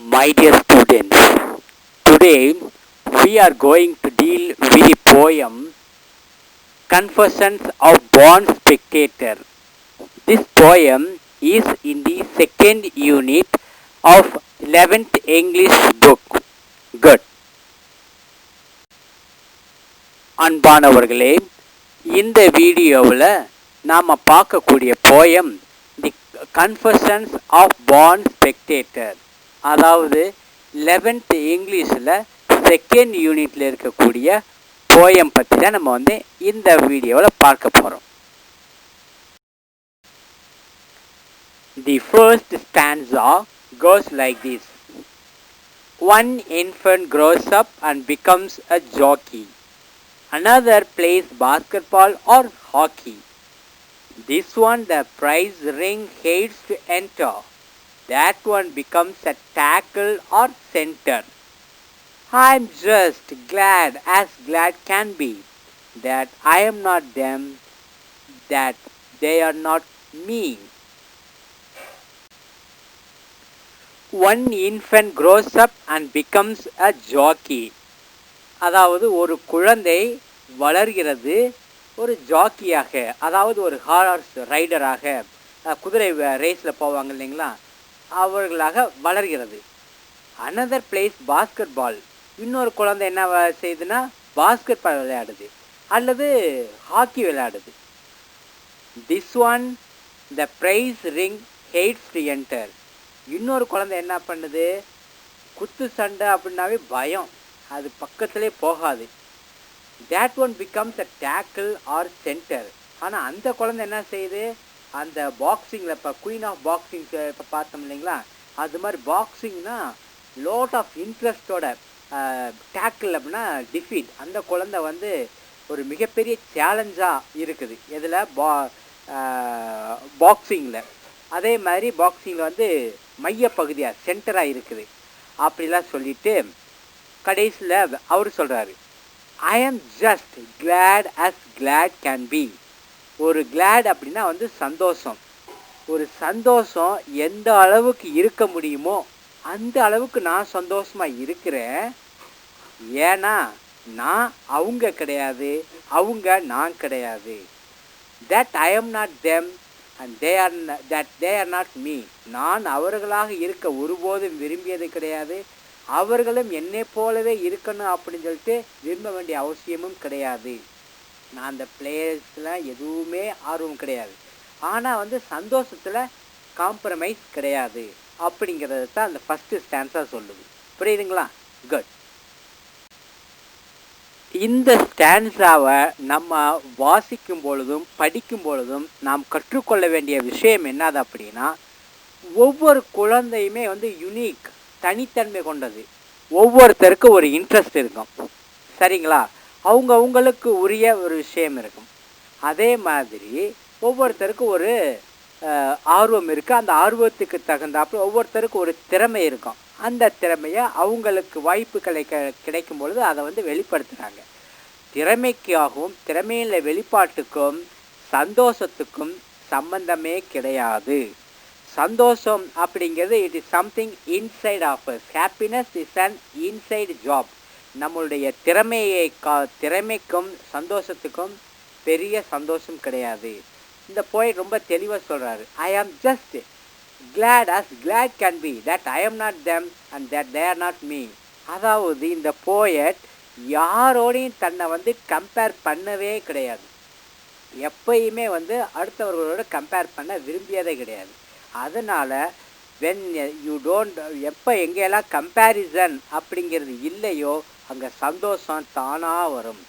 My dear students, today we are going to deal with the poem Confessions of Born Spectator. This poem is in the second unit of 11th English book. Good. அன்பானவர்களே, இந்த வீடியோவில் நாம் பார்க்கக்கூடிய poem the confessions of born spectator, அதாவது 11th இங்கிலீஷில் second யூனிட்டில் இருக்கக்கூடிய poem பற்றி தான் நம்ம இந்த வீடியோவில் பார்க்க போகிறோம். The first stanza goes like this. One infant grows up and becomes a jockey. Another plays basketball or hockey. This one the prize ring hates to enter. That one becomes a tackle or center. I'm just glad as glad can be that I am not them, that they are not me. One infant grows up and becomes a jockey. அதாவது ஒரு குழந்தை வளர்கிறது ஒரு ஜாக்கியாக, அதாவது ஒரு hours ரைடராக, குதிரை ரேஸில் போவாங்க இல்லைங்களா, அவர்களாக வளர்கிறது. அனதர் பிளேஸ் பாஸ்கெட் பால், இன்னொரு குழந்தை என்ன செய்யுதுன்னா பாஸ்கெட் பால் விளையாடுது அல்லது ஹாக்கி விளையாடுது. This one the prize ring hates to enter, இன்னொரு குழந்தை என்ன பண்ணுது, குத்து சண்டை அப்படின்னாவே பயம், அது பக்கத்திலே போகாது. That one becomes a tackle or center, ஆனால் அந்த குழந்தை என்ன செய்யுது, அந்த பாக்ஸிங்கில் இப்போ குயின் ஆஃப் பாக்ஸிங் இப்போ பார்த்தோம் இல்லைங்களா, அது மாதிரி பாக்ஸிங்னா லாட் ஆஃப் இன்ட்ரெஸ்டோட, டேக்கிள் அப்படின்னா டிஃபீட், அந்த குழந்தை ஒரு மிகப்பெரிய சேலஞ்சாக இருக்குது இதில் பாக்ஸிங்கில். அதே மாதிரி பாக்ஸிங்கில் மையப்பகுதியாக சென்டராக இருக்குது. அப்படிலாம் சொல்லிவிட்டு கடைசியில் அவர் சொல்கிறாரு, I am just glad as glad can be. ஒரு கிளாட் அப்படின்னா சந்தோஷம். ஒரு சந்தோஷம் எந்த அளவுக்கு இருக்க முடியுமோ அந்த அளவுக்கு நான் சந்தோஷமாக இருக்கிறேன். ஏன்னா நான் அவங்க கிடையாது, அவங்க நான் கிடையாது. That I am not them and they are not me. நான் அவர்களாக இருக்க ஒருபோதும் விரும்பியது கிடையாது, அவர்களும் என்னை போலவே இருக்கணும் அப்படின்னு சொல்லிட்டு விரும்ப வேண்டிய அவசியமும் கிடையாது. நான் அந்த பிளேயர்ஸில் எதுவுமே ஆர்வம் கிடையாது, ஆனால் சந்தோஷத்தில் காம்ப்ரமைஸ் கிடையாது அப்படிங்கிறது தான் அந்த ஃபஸ்ட்டு ஸ்டான்ஸாக சொல்லுது. புரியுதுங்களா? குட். இந்த ஸ்டான்ஸாவை நம்ம வாசிக்கும் பொழுதும் படிக்கும் பொழுதும் நாம் கற்றுக்கொள்ள வேண்டிய விஷயம் என்னது அப்படின்னா, ஒவ்வொரு குழந்தையுமே யுனிக், தனித்தன்மை கொண்டது. ஒவ்வொருத்தருக்கும் ஒரு இன்ட்ரெஸ்ட் இருக்கும், சரிங்களா? அவங்களுக்கு உரிய ஒரு விஷயம் இருக்கும். அதே மாதிரி ஒவ்வொருத்தருக்கும் ஒரு ஆர்வம் இருக்குது. அந்த ஆர்வத்துக்கு தகுந்தாப்புல ஒவ்வொருத்தருக்கும் ஒரு திறமை இருக்கும். அந்த திறமையை அவங்களுக்கு வாய்ப்புகளை கிடைக்கும் பொழுது அதை வெளிப்படுத்துகிறாங்க. திறமைக்காகவும் திறமையில் வெளிப்பாட்டுக்கும் சந்தோஷத்துக்கும் சம்பந்தமே கிடையாது. சந்தோஷம் அப்படிங்கிறது it is something inside of us. Happiness is an inside job. நம்மளுடைய திறமைக்கும் சந்தோஷத்துக்கும் பெரிய சந்தோஷம் கிடையாது. இந்த போய்ட் ரொம்ப தெளிவாக சொல்கிறாரு, I am just glad as glad can be, that I am not them and that they are not me. அதாவது இந்த போயட் யாரோடையும் தன்னை கம்பேர் பண்ணவே கிடையாது. எப்பயுமே அடுத்தவர்களோட கம்பேர் பண்ண விரும்பியதே கிடையாது. அதனால் வென் யூ டோன்ட், எப்போ எங்கெல்லாம் கம்பேரிசன் அப்படிங்கிறது இல்லையோ அங்கே சந்தோஷம் தானாக வரும்.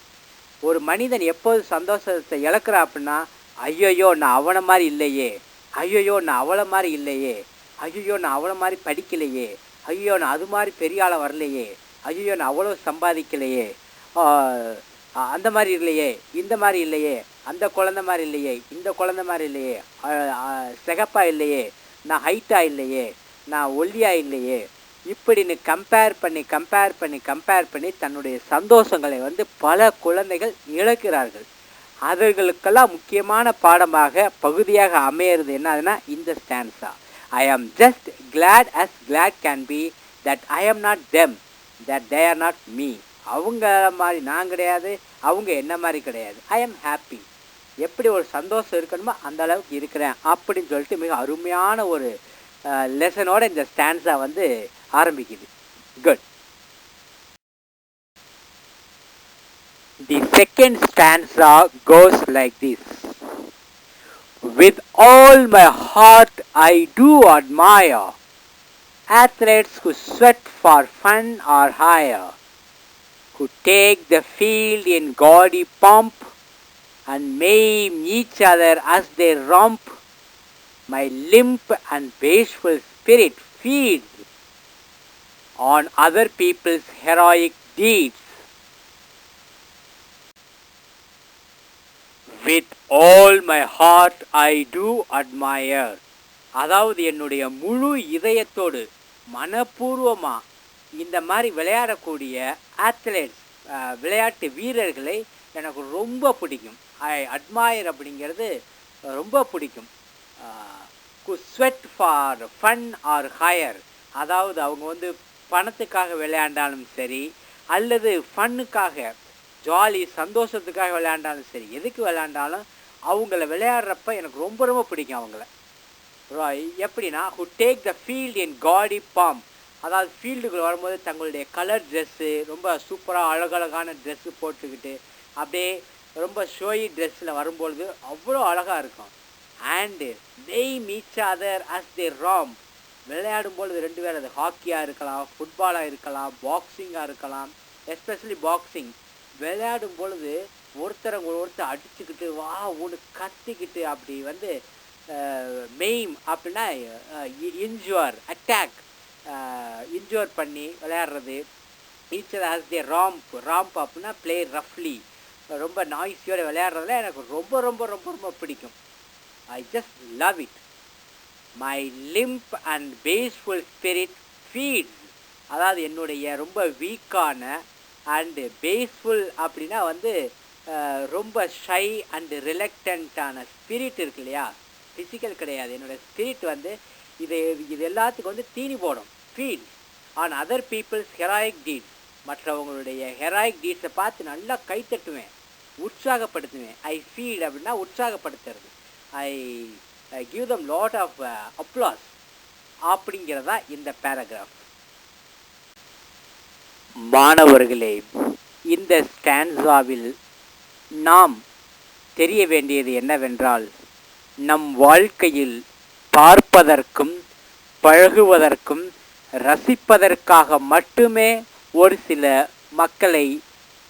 ஒரு மனிதன் எப்போது சந்தோஷத்தை இழக்கிறா அப்படின்னா, ஐயோயோ நான் அவனை மாதிரி இல்லையே, ஐயோயோ நான் அவளை மாதிரி இல்லையே, ஐயோ நான் அவளை மாதிரி படிக்கலையே, ஐயோ நான் அது மாதிரி பெரிய ஆளை வரலையே, ஐயோ நான் அவ்வளோ சம்பாதிக்கலையே, அந்த மாதிரி இல்லையே, இந்த மாதிரி இல்லையே, அந்த குழந்தை மாதிரி இல்லையே, இந்த குழந்தை மாதிரி இல்லையே, சிகப்பாக இல்லையே, நான் ஹைட்டாக இல்லையே, நான் ஒல்லியாக இல்லையே, இப்படின்னு கம்பேர் பண்ணி தன்னுடைய சந்தோஷங்களை பல குழந்தைகள் இழக்கிறார்கள். அவர்களுக்கெல்லாம் முக்கியமான பாடமாக பகுதியாக அமையிறது என்னதுன்னா இந்த stanza. I am just glad as glad can be that I am not them, that they are not me. அவங்க மாதிரி நான் கிடையாது, அவங்க என்ன மாதிரி கிடையாது. I am happy. எப்படி ஒரு சந்தோஷம் இருக்கணுமோ அந்த அளவுக்கு இருக்கிறேன் அப்படின்னு சொல்லிட்டு மிக அருமையான ஒரு லெசனோட இந்த ஸ்டான்ஸா வந்து ஆரம்பிக்குது. Good. The second stanza goes like this. With all my heart I do admire athletes who sweat for fun or hire, who take the field in gaudy pomp and maim each other as they romp. My limp and bashful spirit feeds on other people's heroic deeds. With all my heart I do admire. அதாவது என்னுடைய முழு இதயத்தோடு மனப்பூர்வமாக இந்த மாதிரி விளையாடக்கூடிய athletes விளையாட்டு வீரர்களை எனக்கு ரொம்ப பிடிக்கும். ஐ அட்மயர் அப்படிங்கிறது ரொம்ப பிடிக்கும். Sweat for fun or hire, அதாவது அவங்க வந்து பணத்துக்காக விளையாண்டாலும் சரி அல்லது ஃபன்னுக்காக ஜாலி சந்தோஷத்துக்காக விளையாண்டாலும் சரி, எதுக்கு விளையாண்டாலும் அவங்கள விளையாடுறப்ப எனக்கு ரொம்ப ரொம்ப பிடிக்கும் அவங்கள. எப்படின்னா who take the field in gaudy pomp, அதாவது ஃபீல்டுக்குள்ள வரும்போது தங்களுடைய கலர் ட்ரெஸ்ஸு ரொம்ப சூப்பராக அழகழகான ட்ரெஸ்ஸு போட்டுக்கிட்டு அப்படியே ரொம்ப ஷோயி ட்ரெஸ்ஸில் வரும்பொழுது அவ்வளோ அழகாக இருக்கும். And name each other as they romp, விளையாடும்பொழுது ரெண்டு பேர், அது ஹாக்கியாக இருக்கலாம், ஃபுட்பாலாக இருக்கலாம், பாக்ஸிங்காக இருக்கலாம். எஸ்பெஷலி பாக்ஸிங் விளையாடும் பொழுது ஒருத்தர் அடிச்சுக்கிட்டு வா ஒன்று கத்திக்கிட்டு அப்படி வந்து மெய்ம் அப்படின்னா இன்ஜுவர் அட்டாக் இன்ஜுவர் பண்ணி விளையாடுறது. ஈச்சர் ஆஸ் தே ராம்ப் அப்படின்னா பிளே ரஃப்லி, ரொம்ப நாய்ஸியோடு விளையாடுறதுல எனக்கு ரொம்ப ரொம்ப ரொம்ப ரொம்ப பிடிக்கும். I just love it. My limp and bashful spirit feeds, அதாவது என்னுடைய ரொம்ப வீக்கான அண்டு பேஸ்ஃபுல் அப்படின்னா வந்து ரொம்ப ஷை அண்டு ரிலக்டண்ட்டான ஸ்பிரிட் இருக்கு இல்லையா, ஃபிசிக்கல் கிடையாது, என்னோடய ஸ்பிரிட் வந்து இது எல்லாத்துக்கும் வந்து தீனி போடும். Feed on other people's heroic deeds, மற்றவங்களுடைய ஹெராயிக் டீட்ஸை பார்த்து நல்லா கைத்தட்டுவேன், உற்சாகப்படுத்துவேன். ஐ ஃபீட் அப்படின்னா உற்சாகப்படுத்துறது. I give them lot of applause அப்படிங்கிறதா இந்த பேராகிராஃப். மாணவர்களே, இந்த ஸ்டான்ஸாவில் நாம் தெரிய வேண்டியது என்னவென்றால், நம் வாழ்க்கையில் பார்ப்பதற்கும் பழகுவதற்கும் ரசிப்பதற்காக மட்டுமே ஒரு சில மக்களை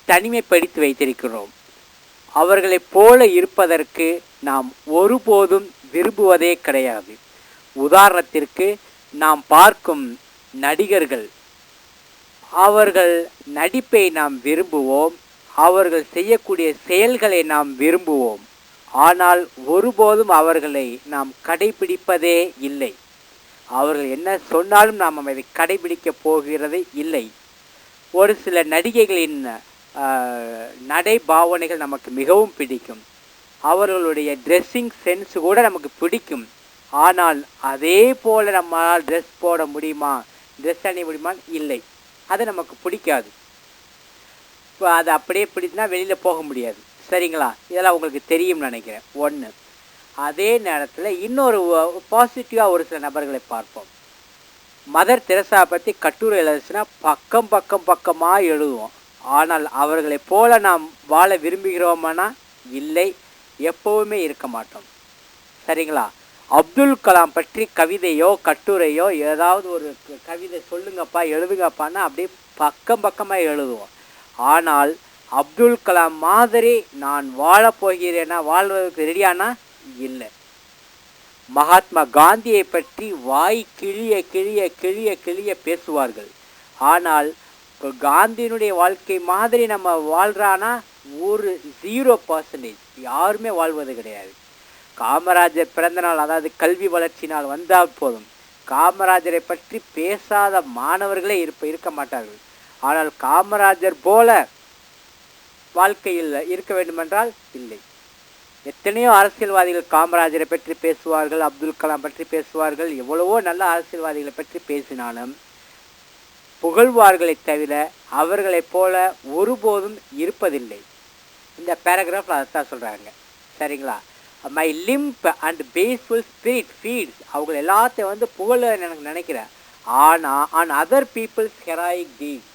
தனிமைப்படுத்தி வைத்திருக்கிறோம். அவர்களைப் போல இருப்பதற்கு நாம் ஒருபோதும் விரும்புவதே கிடையாது. உதாரணத்திற்கு நாம் பார்க்கும் நடிகர்கள், அவர்கள் நடிப்பை நாம் விரும்புவோம், அவர்கள் செய்யக்கூடிய செயல்களை நாம் விரும்புவோம். ஆனால் ஒருபோதும் அவர்களை நாம் கடைபிடிப்பதே இல்லை. அவர்கள் என்ன சொன்னாலும் நாம் அதை கடைபிடிக்கப் போகிறது இல்லை. ஒரு சில நடிகைகளின் நடைபாவனைகள் நமக்கு மிகவும் பிடிக்கும், அவர்களுடைய ட்ரெஸ்ஸிங் சென்ஸ் கூட நமக்கு பிடிக்கும். ஆனால் அதே போல் நம்மளால் ட்ரெஸ் போட முடியுமா, ட்ரெஸ் அணிய முடியுமா? இல்லை, அது நமக்கு பிடிக்காது. இப்போ அது அப்படியே பிடிச்சினா வெளியில் போக முடியாது. சரிங்களா? இதெல்லாம் உங்களுக்கு தெரியும்னு நினைக்கிறேன். ஒன்று. அதே நேரத்தில் இன்னொரு பாசிட்டிவாக ஒரு சில நபர்களை பார்ப்போம். மதர் தெரசா பற்றி கட்டுரை எழுதுச்சுன்னா பக்கமாக எழுதுவோம். ஆனால் அவர்களைப் போல நாம் வாழ விரும்புகிறோமானா இல்லை, எப்போவுமே இருக்க மாட்டோம். சரிங்களா? அப்துல் கலாம் பற்றி கவிதையோ கட்டுரையோ ஏதாவது ஒரு கவிதை சொல்லுங்கப்பா எழுதுங்கப்பான்னா அப்படியே பக்கமாக எழுதுவோம். ஆனால் அப்துல் கலாம் மாதிரி நான் வாழப்போகிறேன்னா, வாழ்வதற்கு ரெடியானா இல்லை. மகாத்மா காந்தியை பற்றி வாய் கிழிய கிழிய கிழிய கிழிய பேசுவார்கள். ஆனால் காந்தியினுடைய வாழ்க்கை மாதிரி நம்ம வாழ்கிறானா ஒரு 0%, யாருமே வாழ்வது கிடையாது. காமராஜர் பிறந்தநாள், அதாவது கல்வி வளர்ச்சி நாள் வந்தால் போதும், காமராஜரை பற்றி பேசாத மாணவர்களே இருக்க மாட்டார்கள். ஆனால் காமராஜர் போல வாழ்க்கையில் இருக்க வேண்டுமென்றால் இல்லை. எத்தனையோ அரசியல்வாதிகள் காமராஜரை பற்றி பேசுவார்கள், அப்துல் கலாம் பற்றி பேசுவார்கள், எவ்வளவோ நல்ல அரசியல்வாதிகளை பற்றி பேசினாலும் புகழ்வார்களை தவிர அவர்களைப் போல ஒருபோதும் இருப்பதில்லை. இந்த பேராகிராஃபில் அதைத்தான் சொல்கிறாங்க. சரிங்களா? My limp and bashful spirit feeds, அவங்க எல்லாத்தையும் வந்து புகழ எனக்கு நினைக்கிறேன். ஆனால் on other people's heroic deed,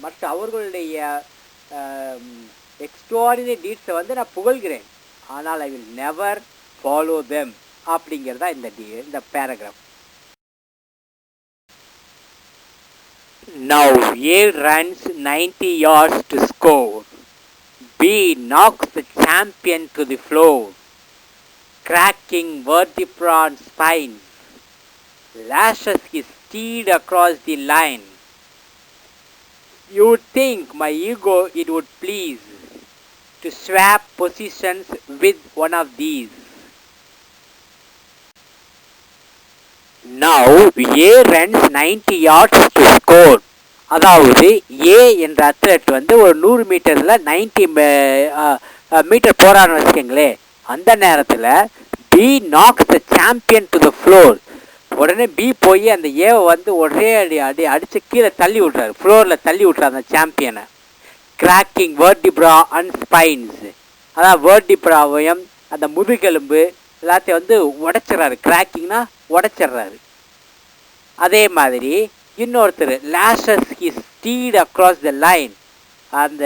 மற்ற அவர்களுடைய எக்ஸ்ட்ராடினரி டீட்ஸை வந்து நான் புகழ்கிறேன். ஆனால் I will never follow them அப்படிங்கிறதா இந்த paragraph. Now A runs 90 yards to score. B knocks the champion to the floor, cracking vertebra and spine, lashes his steed across the line. You'd think my ego it would please to swap positions with one of these. Now A runs 90 yards to score. அதாவது ஏ என்ற athlete வந்து ஒரு 100 மீட்டரில் 90 metre போகிறான்னு வச்சுக்கோங்களேன். அந்த நேரத்தில் B knocks the champion to the floor. உடனே பி போய் அந்த ஏவை வந்து ஒரே அடித்து கீழே தள்ளி விட்றாரு, ஃப்ளோரில் தள்ளி விட்றாரு அந்த சாம்பியனை. கிராக்கிங் வேர்டிப்ரா அண்ட் ஸ்பைன்ஸ், அதான் வேர்டிப்ராவையும் அந்த முதுகெலும்பு எல்லாத்தையும் வந்து உடைச்சிட்றாரு. கிராக்கிங்னா உடைச்சிட்றாரு. அதே மாதிரி இன்னொருத்தர் lashes his street across the line, அந்த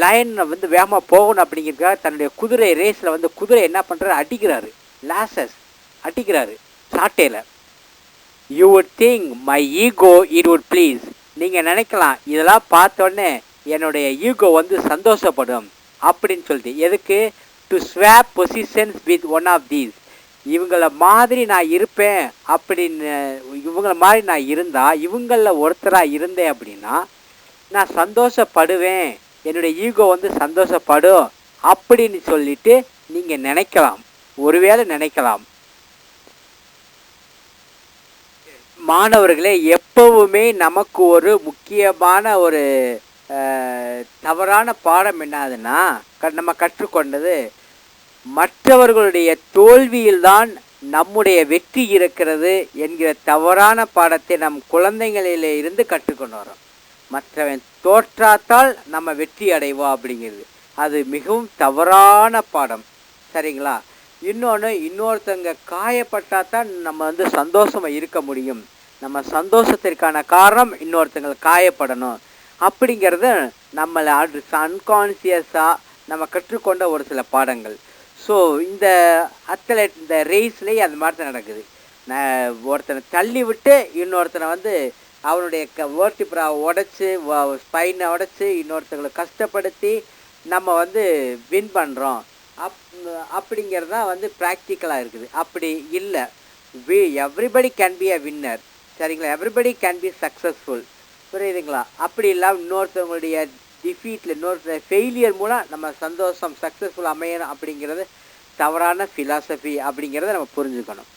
லைனை வந்து வேகமாக போகணும் அப்படிங்கிறதுக்காக தன்னுடைய குதிரை ரேஸில் வந்து குதிரை என்ன பண்ணுறாரு, அடிக்கிறாரு. லாஷஸ் அடிக்கிறாரு சாட்டையில். You would think my ego it would please, நீங்கள் நினைக்கலாம் இதெல்லாம் பார்த்தோன்னே என்னுடைய ஈகோ வந்து சந்தோஷப்படும் அப்படின்னு சொல்லிட்டு. எதுக்கு? To swap positions with one of these, இவங்கள மாதிரி நான் இருப்பேன் அப்படின்னு, இவங்கள மாதிரி நான் இருந்தால், இவங்களில் ஒருத்தராக இருந்தேன் அப்படின்னா நான் சந்தோஷப்படுவேன், என்னுடைய ஈகோ வந்து சந்தோஷப்படும் அப்படின்னு சொல்லிட்டு நீங்கள் நினைக்கலாம், ஒருவேளை நினைக்கலாம். மாணவர்களே, எப்பவுமே நமக்கு ஒரு முக்கியமான ஒரு தவறான பாடம் என்னாதுன்னா, நம்ம கற்றுக்கொண்டது மற்றவர்களுடைய தோல்வியில்தான் நம்முடைய வெற்றி இருக்கிறது என்கிற தவறான பாடத்தை நம் குழந்தைகளிலே இருந்து கற்றுக்கொண்டு வரோம். மற்றவன் தோற்றாத்தால் நம்ம வெற்றி அடைவோம் அப்படிங்கிறது அது மிகவும் தவறான பாடம். சரிங்களா? இன்னொருத்தங்க காயப்பட்டாதான் நம்ம வந்து சந்தோஷமாக இருக்க முடியும். நம்ம சந்தோஷத்திற்கான காரணம் இன்னொருத்தங்க காயப்படணும் அப்படிங்கிறது நம்மளை அன்கான்சியஸாக நம்ம கற்றுக்கொண்ட ஒரு சில பாடங்கள். ஸோ இந்த அத்லெட் இந்த ரேஸ்லேயே அது மாதிரி தான் நடக்குது. ஒருத்தனை தள்ளி விட்டு இன்னொருத்தனை வந்து அவனுடைய வேர்டிப்ராவை உடச்சி ஸ்பைனை உடச்சி இன்னொருத்தங்களை கஷ்டப்படுத்தி நம்ம வந்து வின் பண்ணுறோம் அப்படிங்கிறது தான் வந்து ப்ராக்டிக்கலாக இருக்குது. அப்படி இல்லை. Everybody can be a winner. சரிங்களா? Everybody can be successful. புரியுதுங்களா? அப்படி இல்லாமல் இன்னொருத்தவங்களுடைய டிஃபீட்டில் இன்னொருத்தர் ஃபெயிலியர் மூலம் நம்ம சந்தோஷம் சக்ஸஸ்ஃபுல் அமையணும் அப்படிங்கிறது தவறான ஃபிலாசபி அப்படிங்கிறத நம்ம புரிஞ்சுக்கணும்.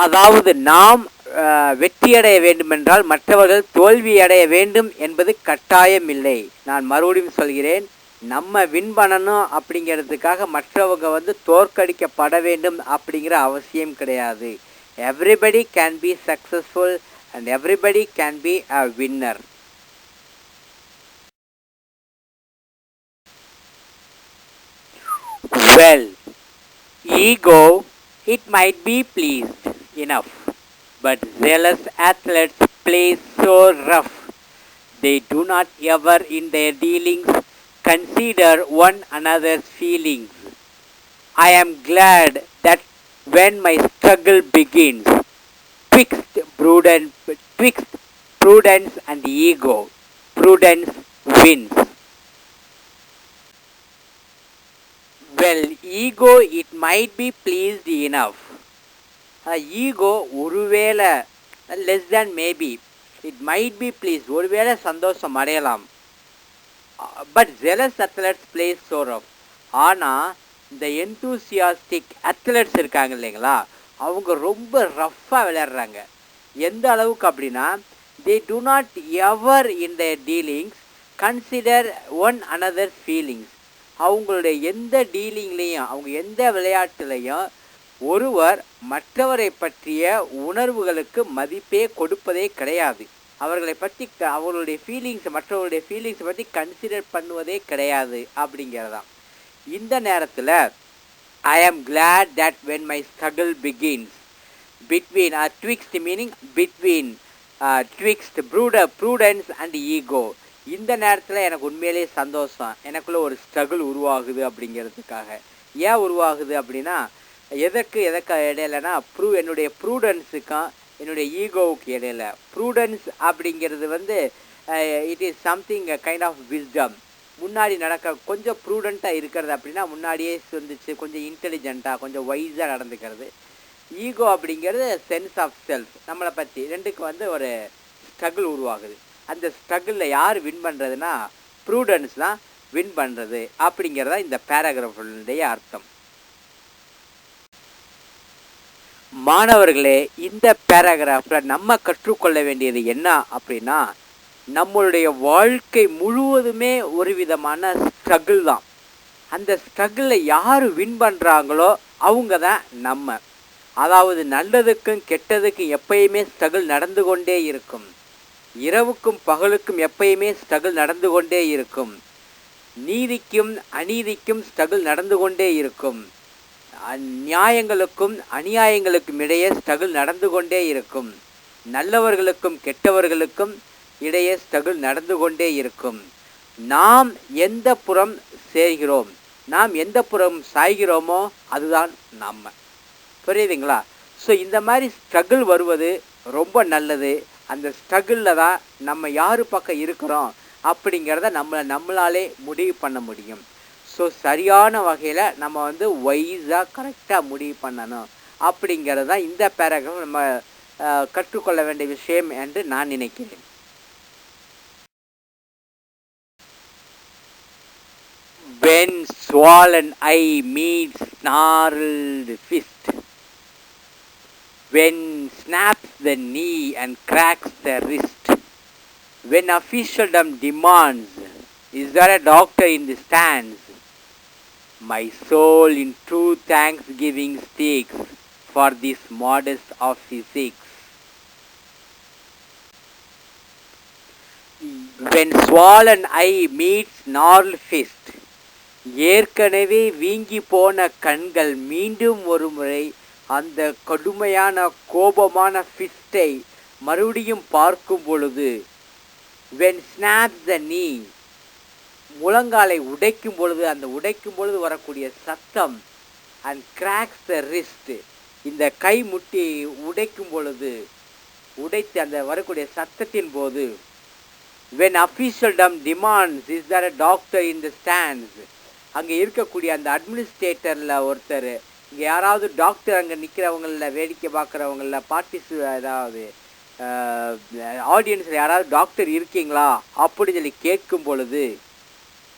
அதாவது நாம் வெற்றியடைய வேண்டுமென்றால் மற்றவர்கள் தோல்வியடைய வேண்டும் என்பது கட்டாயம் இல்லை. நான் மறுபடியும் சொல்கிறேன், நம்ம வின் பண்ணணும் அப்படிங்கிறதுக்காக மற்றவங்க வந்து தோற்கடிக்கப்பட வேண்டும் அப்படிங்கிற அவசியம் கிடையாது. Everybody can be successful and everybody can be a winner. Well, ego, it might be pleased enough, but zealous athletes play so rough. They do not ever in their dealings consider one another's feelings. I am glad that when my struggle begins, twixt prudence and ego, prudence wins. Well, ego it might be pleased enough. Ego ஒருவேளை less than maybe, it might be pleased, ஒருவேளை சந்தோஷம் அடையலாம். But zealous athletes play so rough. ஆனால் இந்த enthusiastic athletes இருக்காங்க இல்லைங்களா, அவங்க ரொம்ப ரஃப்பாக விளையாடுறாங்க. எந்த அளவுக்கு அப்படின்னா, they do not ever in their dealings consider one another's feelings. அவங்களுடைய எந்த டீலிங்லேயும், அவங்க எந்த விளையாட்டுலையும் ஒருவர் மற்றவரை பற்றிய உணர்வுகளுக்கு மதிப்பே கொடுப்பதே கிடையாது. அவர்களை பற்றி அவர்களுடைய ஃபீலிங்ஸை மற்றவர்களுடைய ஃபீலிங்ஸை பற்றி கன்சிடர் பண்ணுவதே கிடையாது அப்படிங்கிறதான். இந்த நேரத்தில் I am glad that when my struggle begins between twixt meaning between twixt prudence and ego. இந்த நேரத்தில் எனக்கு உண்மையிலே சந்தோஷம், எனக்குள்ளே ஒரு ஸ்ட்ரகிள் உருவாகுது அப்படிங்கிறதுக்காக. ஏன் உருவாகுது அப்படின்னா எதற்கு இடையிலனா என்னுடைய ப்ரூடன்ஸுக்கும் என்னுடைய ஈகோவுக்கு இடையில. ப்ரூடன்ஸ் அப்படிங்கிறது வந்து it is something kind of wisdom. முன்னாடி கொஞ்சம் ப்ரூடண்ட்டாக இருக்கிறது அப்படின்னா முன்னாடியே வந்துச்சு, கொஞ்சம் இன்டெலிஜென்ட்டாக கொஞ்சம் வைஸாக நடந்துக்கிறது. ஈகோ அப்படிங்கிறது சென்ஸ் ஆஃப் செல்ஃப், நம்மளை பற்றி. ரெண்டுக்கு வந்து ஒரு ஸ்ட்ரகிள் உருவாகுது. அந்த ஸ்ட்ரகிளில் யார் வின் பண்ணுறதுன்னா ப்ரூடன்ஸ் தான் வின் பண்ணுறது அப்படிங்கிறதா இந்த பேராகிராஃபுடைய அர்த்தம். மாணவர்களே, இந்த பேராகிராஃபில் நம்ம கற்றுக்கொள்ள வேண்டியது என்ன அப்படின்னா நம்மளுடைய வாழ்க்கை முழுவதுமே ஒரு விதமான ஸ்ட்ரகிள் தான். அந்த ஸ்ட்ரகிளில் யார் வின் பண்ணுறாங்களோ அவங்க தான் நம்ம. அதாவது நல்லதுக்கும் கெட்டதுக்கும் எப்பயுமே ஸ்ட்ரகிள் நடந்து கொண்டே இருக்கும். இரவுக்கும் பகலுக்கும் எப்பயுமே ஸ்ட்ரகிள் நடந்து கொண்டே இருக்கும். நீதிக்கும் அநீதிக்கும் ஸ்ட்ரகிள் நடந்து கொண்டே இருக்கும். நியாயங்களுக்கும் அநியாயங்களுக்கும் இடையே ஸ்ட்ரகிள் நடந்து கொண்டே இருக்கும். நல்லவர்களுக்கும் கெட்டவர்களுக்கும் இடையே ஸ்ட்ரகிள் நடந்து கொண்டே இருக்கும். நாம் எந்த புறம் சேர்கிறோம், நாம் எந்த புறம் சாய்கிறோமோ அதுதான் நம்ம. புரியுதுங்களா? ஸோ இந்த மாதிரி ஸ்ட்ரகிள் வருவது ரொம்ப நல்லது. அந்த ஸ்ட்ரகிளில் தான் நம்ம யார் பக்கம் இருக்கிறோம் அப்படிங்கிறத நம்மளாலே முடிவு பண்ண முடியும். ஸோ சரியான வகையில் நம்ம வந்து வைஸாக கரெக்டாக முடிவு பண்ணணும் அப்படிங்கிறது தான் இந்த பேராகிராஃப் நம்ம கற்றுக்கொள்ள வேண்டிய விஷயம் என்று நான் நினைக்கிறேன். When swollen eye meets snarled fist, when snaps the knee and cracks the wrist, when officialdom demands, is there a doctor in the stands? My soul in true thanksgiving speaks for this modest of physics. When swollen eye meets gnarled fist, ஏற்கனவே வீங்கி போன கண்கள் மீண்டும் ஒரு முறை அந்த கடுமையான கோபமான ஃபிஸ்டை மறுபடியும் பார்க்கும் பொழுது, when snaps the knee, முழங்காலை உடைக்கும் பொழுது, அந்த உடைக்கும் பொழுது வரக்கூடிய சத்தம், and cracks the wrist, இந்த கை முட்டி உடைக்கும் பொழுது உடைத்து அந்த வரக்கூடிய சத்தத்தின் போது, when officialdom demands, is there a doctor in the stands, அங்கே இருக்கக்கூடிய அந்த அட்மினிஸ்ட்ரேட்டரில் ஒருத்தர், இங்கே யாராவது டாக்டர் அங்கே நிற்கிறவங்கள வேடிக்கை பார்க்குறவங்கள அதாவது ஆடியன்ஸில் யாராவது டாக்டர் இருக்கீங்களா அப்படின்னு சொல்லி கேட்கும் பொழுது,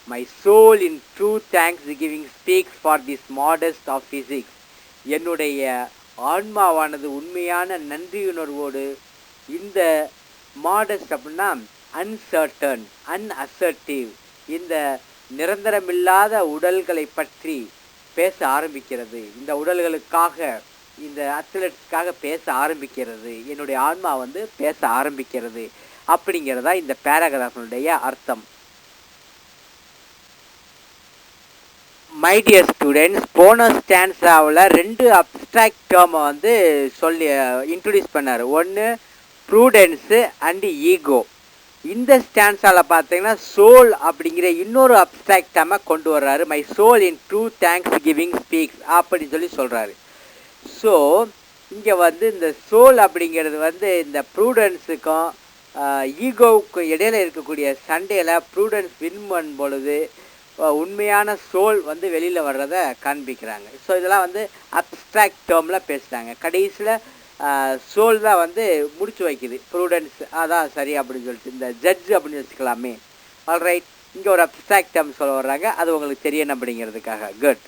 my soul in true thanksgiving speaks for this modest of physiques, என்னுடைய ஆன்மாவானது உண்மையான நன்றியுணர்வோடு இந்த மாடஸ்ட் அப்படின்னா அன்சர்டன், அன்அசர்ட்டிவ், இந்த நிரந்தரமில்லாத உடல்களை பற்றி பேச ஆரம்பிக்கிறது. இந்த உடல்களுக்காக, இந்த அத்லெட்ஸ்க்காக பேச ஆரம்பிக்கிறது. என்னுடைய ஆன்மா வந்து பேச ஆரம்பிக்கிறது அப்படிங்கிறதா இந்த பேராகிராஃபினுடைய அர்த்தம். மை டியர் ஸ்டூடெண்ட்ஸ், போன ஸ்டான்ஸாவில் 2 அப்ஸ்ட்ராக்ட் டேர்மை வந்து சொல்லி இன்ட்ரடியூஸ் பண்ணார். ஒன்று ப்ரூடென்ஸு அண்டு ஈகோ. இந்த ஸ்டான்ஸால் பார்த்தீங்கன்னா சோல் அப்படிங்கிற இன்னொரு அப்ஸ்ட்ராக்ட் டேர்மை கொண்டு வர்றாரு. My soul in true thanksgiving speaks அப்படின்னு சொல்லி சொல்கிறாரு. ஸோ இங்கே வந்து இந்த சோல் அப்படிங்கிறது வந்து இந்த ப்ரூடன்ஸுக்கும் ஈகோவுக்கும் இடையில இருக்கக்கூடிய சண்டையில் ப்ரூடன்ஸ் வின் பண்ணும் பொழுது உண்மையான சோல் வந்து வெளியில் வர்றதை காண்பிக்கிறாங்க. ஸோ இதெல்லாம் வந்து அப்ஸ்ட்ராக்ட் டேர்மில் பேசுகிறாங்க. கடைசியில் சோல் தான் வந்து முடிச்சு வைக்குது. ப்ரூடன்ஸ் அதான் சரி அப்படின்னு சொல்லிட்டு இந்த ஜட்ஜ் அப்படின்னு வச்சுக்கலாமே. ஆல்ரைட், இங்கே ஒரு அப்ஸ்ட்ராக்ட் டேர்ம் சொல்ல வர்றாங்க, அது உங்களுக்கு தெரியணும் அப்படிங்கிறதுக்காக. Good.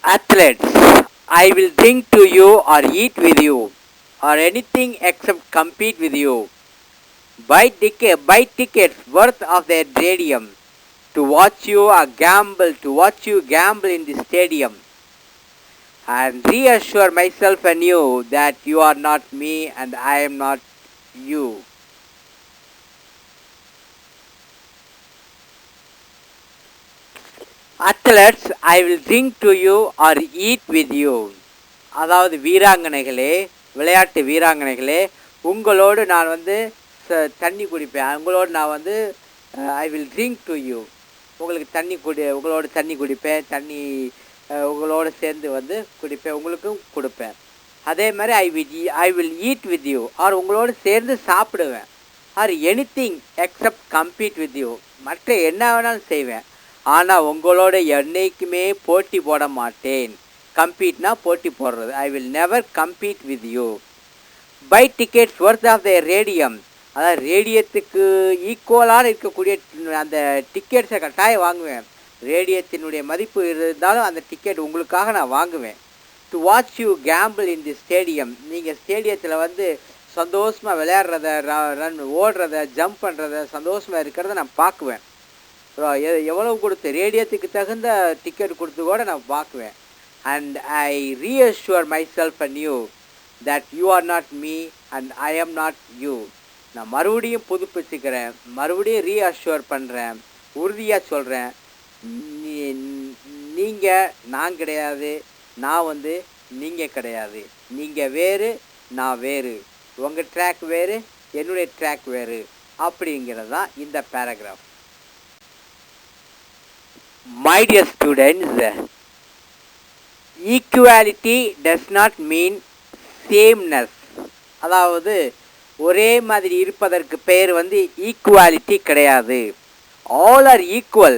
Athletes, I will drink to you or eat with you or anything except compete with you. Buy tickets worth of their radium to watch you gamble in the stadium, and reassure myself and you that you are not me and I am not you. Athletes, I will drink to you or eat with you. அதாவது வீராங்கனைகளே, விளையாட்டு வீராங்கனைகளே, உங்களோடு நான் வந்து தண்ணி குடிப்பேன். உங்களோடு நான் வந்து I will drink to you. உங்களோடு தண்ணி குடிப்பேன். உங்களோடு சேர்ந்து வந்து குடிப்பேன். உங்களுக்கும் கொடுப்பேன். அதே மாதிரி I will eat with you, or உங்களோடு சேர்ந்து சாப்பிடுவேன். Or anything except compete with you, மற்ற என்ன வேணாலும் செய்வேன். ஆனால் உங்களோட என்னைக்குமே போட்டி போட மாட்டேன். கம்பீட்னா போட்டி போடுறது. I will never compete with you. Buy tickets worth of the radium, அதாவது ரேடியத்துக்கு ஈக்குவலாக இருக்கக்கூடிய அந்த டிக்கெட்ஸை கட்டாயம் வாங்குவேன். ரேடியத்தினுடைய மதிப்பு இருந்தாலும் அந்த டிக்கெட் உங்களுக்காக நான் வாங்குவேன். To watch you Gamble in the stadium, நீங்கள் ஸ்டேடியத்தில் வந்து சந்தோஷமாக விளையாடுறத, ஓடுறத, ஜம்ப் பண்ணுறத, சந்தோஷமாக இருக்கிறத நான் பார்க்குவேன். எவ்வளவு கொடுத்து ரேடியத்துக்கு தகுந்த டிக்கெட் கொடுத்து கூட நான் பார்க்குவேன். And I reassure myself and you that you are not me and I am not you. நான் மறுபடியும் புதுப்பிச்சுக்கிறேன், மறுபடியும் ரீஅஷ்யூர் பண்ணுறேன், உறுதியாக சொல்கிறேன். நீங்கள் நான் கிடையாது, நான் வந்து நீங்கள் கிடையாது. நீங்கள் வேறு, நான் வேறு. உங்கள் ட்ராக் வேறு, என்னுடைய ட்ராக் வேறு. அப்படிங்கிறது தான் இந்த paragraph. My dear students, equality does not mean sameness. அதாவது ஒரே மாதிரி இருப்பதற்கு பெயர் வந்து ஈக்குவாலிட்டி கிடையாது. All are equal,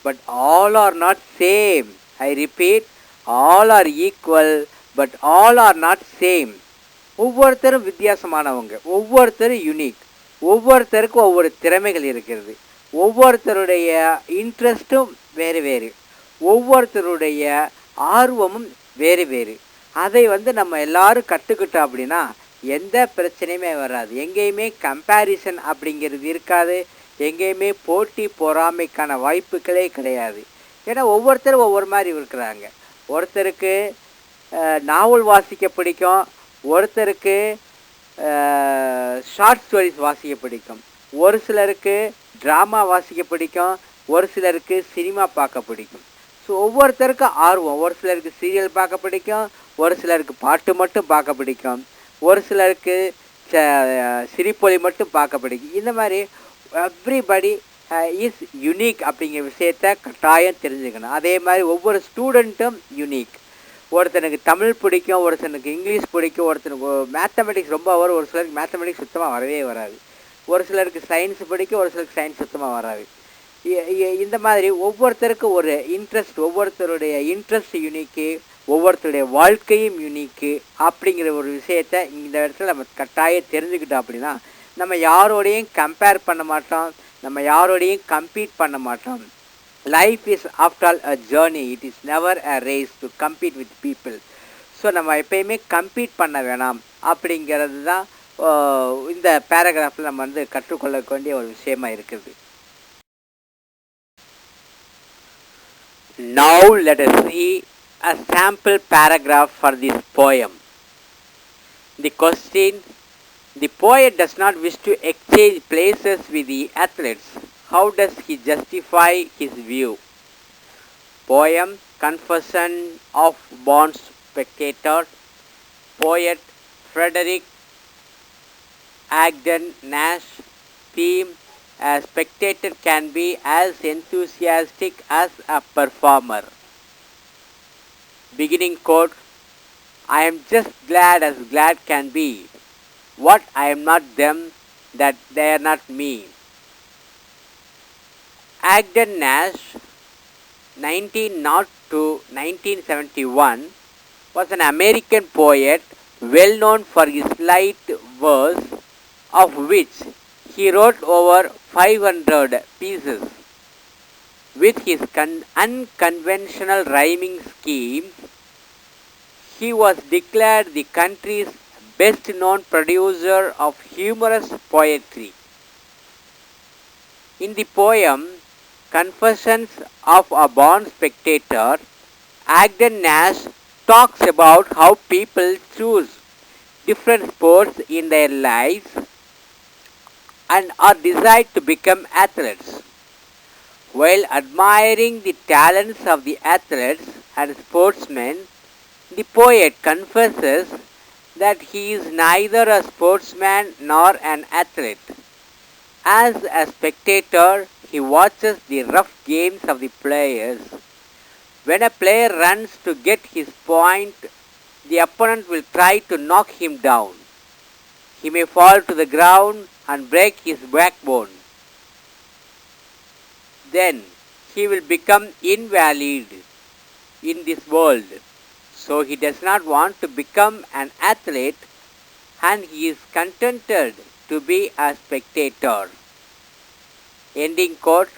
but all are not same. I repeat, all are equal, but all are not same. ஒவ்வொருத்தரும் வித்தியாசமானவங்க, ஒவ்வொருத்தரும் யூனிக், ஒவ்வொருத்தருக்கும் ஒவ்வொரு திறமைகள் இருக்கிறது, ஒவ்வொருத்தருடைய இன்ட்ரெஸ்ட்டும் வேறு வேறு, ஒவ்வொருத்தருடைய ஆர்வமும் வேறு வேறு. அதை வந்து நம்ம எல்லாரும் கற்றுக்கிட்டோம் அப்படின்னா எந்த பிரச்சனையுமே வராது. எங்கேயுமே கம்பேரிசன் அப்படிங்கிறது இருக்காது. எங்கேயுமே போட்டி பொறாமைக்கான வாய்ப்புகளே கிடையாது. ஏன்னா ஒவ்வொருத்தரும் ஒவ்வொரு மாதிரி இருக்கிறாங்க. ஒருத்தருக்கு நாவல் வாசிக்க பிடிக்கும், ஒருத்தருக்கு ஷார்ட் ஸ்டோரிஸ் வாசிக்க பிடிக்கும், ஒரு சிலருக்கு ட்ராமா வாசிக்க பிடிக்கும், ஒரு சிலருக்கு சினிமா பார்க்க பிடிக்கும். ஸோ ஒவ்வொருத்தருக்கும் ஆர்வம். ஒரு சிலருக்கு சீரியல் பார்க்க பிடிக்கும், ஒரு சிலருக்கு பாட்டு மட்டும் பார்க்க பிடிக்கும், ஒரு சிலருக்கு சிரிப்பொலி மட்டும் பார்க்க பிடிக்கும். இந்த மாதிரி எவ்ரிபடி இஸ் யுனிக் அப்படிங்கிற விஷயத்த கட்டாயம் தெரிஞ்சுக்கணும். அதே மாதிரி ஒவ்வொரு ஸ்டூடெண்ட்டும் யுனிக். ஒருத்தனுக்கு தமிழ் பிடிக்கும், ஒருத்தனுக்கு இங்கிலீஷ் பிடிக்கும், ஒருத்தனுக்கு மேத்தமெட்டிக்ஸ் ரொம்ப வரும், ஒரு சிலருக்கு மேத்தமெட்டிக்ஸ் சுத்தமாக வரவே வராது, ஒரு சிலருக்கு சயின்ஸ் பிடிக்கும், ஒரு சிலருக்கு சயின்ஸ் சுத்தமாக வராது. இந்த மாதிரி ஒவ்வொருத்தருக்கும் ஒரு இன்ட்ரெஸ்ட், ஒவ்வொருத்தருடைய இன்ட்ரெஸ்ட் யூனிக்கு, ஒவ்வொருத்தருடைய வாழ்க்கையும் யூனிக்கு. அப்படிங்கிற ஒரு விஷயத்தை இந்த இடத்துல நம்ம கட்டாயம் தெரிஞ்சுக்கிட்டோம் அப்படின்னா நம்ம யாரோடையும் கம்பேர் பண்ண மாட்டோம், நம்ம யாரோடையும் கம்பீட் பண்ண மாட்டோம். Life is after all a journey, it is never a race to compete with people. So நம்ம எப்பயுமே கம்பீட் பண்ண வேணாம் அப்படிங்கிறது தான் இந்த பேராகிராஃபில் நம்ம வந்து கற்றுக்கொள்ள வேண்டிய ஒரு விஷயமா இருக்குது. Now let us see a sample paragraph for this poem. The question: the poet does not wish to exchange places with the athletes. How does he justify his view? Poem Confession of Born Spectator. Poet Frederick Agden Nash. Theme: a spectator can be as enthusiastic as a performer. Beginning quote: I am just glad as glad can be. What I am not them, that they are not me. Agden Nash, 1902 to 1971, was an American poet well known for his light verse, of which he wrote over 500 pieces. With his unconventional rhyming schemes, he was declared the country's best known producer of humorous poetry. In the poem Confessions of a Born Spectator, Agden Nash talks about how people choose different sports in their lives and are desired to become athletes. While admiring the talents of the athletes and sportsmen, the poet confesses that he is neither a sportsman nor an athlete. As a spectator, he watches the rough games of the players. When a player runs to get his point, the opponent will try to knock him down. He may fall to the ground and break his backbone. Then he will become invalid in this world. So he does not want to become an athlete and he is contented to be a spectator. Ending quote.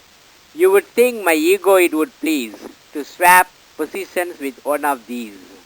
You would think my ego it would please to swap positions with one of these.